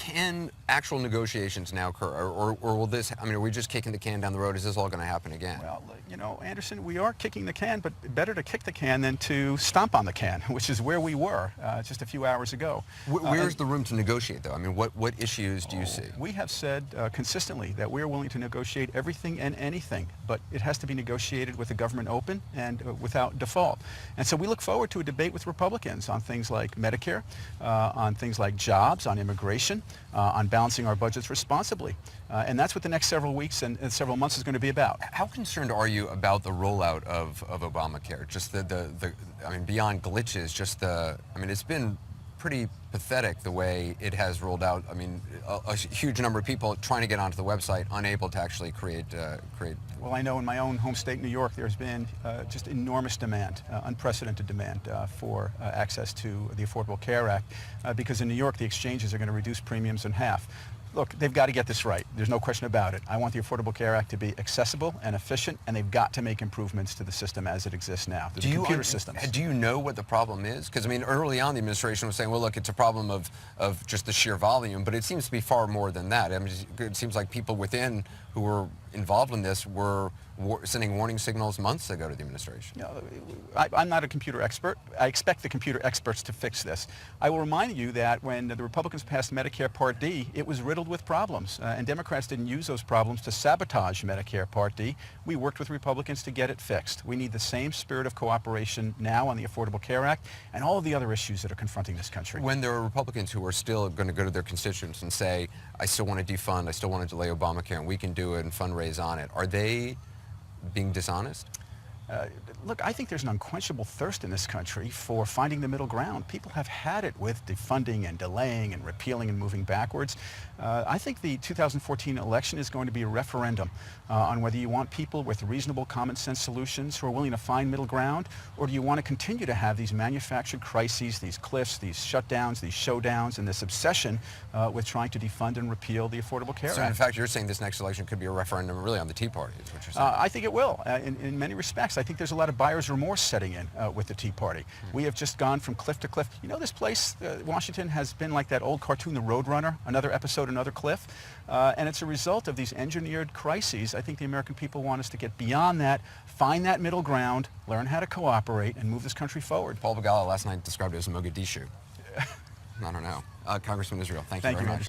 Can actual negotiations now occur, or will this, I mean, are we just kicking the can down the road? Is this all going to happen again? Well, you know, Anderson, we are kicking the can, but better to kick the can than to stomp on the can, which is where we were just a few hours ago. Where's the room to negotiate, though? I mean, what issues do you see? We have said consistently that we're willing to negotiate everything and anything, but it has to be negotiated with the government open and without default. And so we look forward to a debate with Republicans on things like Medicare, on things like jobs, on immigration, on balancing our budgets responsibly. And that's what the next several weeks and several months is going to be about. How concerned are you about the rollout of Obamacare? Just I mean, beyond glitches, just I mean, it's been pretty pathetic the way it has rolled out. I mean, a huge number of people trying to get onto the website, unable to actually create. Well, I know in my own home state, New York, there's been just enormous demand, unprecedented demand for access to the Affordable Care Act, because in New York, the exchanges are going to reduce premiums in half. Look, they've got to get this right. There's no question about it. I want the Affordable Care Act to be accessible and efficient, and they've got to make improvements to the system as it exists now, the computer systems. Do you know what the problem is? Because, I mean, early on, the administration was saying, well, look, it's a problem of just the sheer volume, but it seems to be far more than that. I mean, it seems like people within who were involved in this were sending warning signals months ago to the administration. You know, I'm not a computer expert. I expect the computer experts to fix this. I will remind you that when the Republicans passed Medicare Part D, it was riddled with problems, and Democrats didn't use those problems to sabotage Medicare Part D. We worked with Republicans to get it fixed. We need the same spirit of cooperation now on the Affordable Care Act and all of the other issues that are confronting this country. When there are Republicans who are still going to go to their constituents and say, I still want to defund, I still want to delay Obamacare, and we can do it and fundraise on it, are they being dishonest? Look, I think there's an unquenchable thirst in this country for finding the middle ground. People have had it with defunding and delaying and repealing and moving backwards. I think the 2014 election is going to be a referendum on whether you want people with reasonable common sense solutions who are willing to find middle ground, or do you want to continue to have these manufactured crises, these cliffs, these shutdowns, these showdowns, and this obsession with trying to defund and repeal the Affordable Care Act. So in fact, you're saying this next election could be a referendum really on the Tea Party, is what you're saying? I think it will. In many respects, I think there's a lot of buyer's remorse setting in with the Tea Party. We have just gone from cliff to cliff. You know, this place, Washington, has been like that old cartoon, The Roadrunner, another episode, another cliff. And it's a result of these engineered crises. I think the American people want us to get beyond that, find that middle ground, learn how to cooperate, and move this country forward. Paul Begala last night described it as Mogadishu. I don't know. Congressman Israel, thank you very much.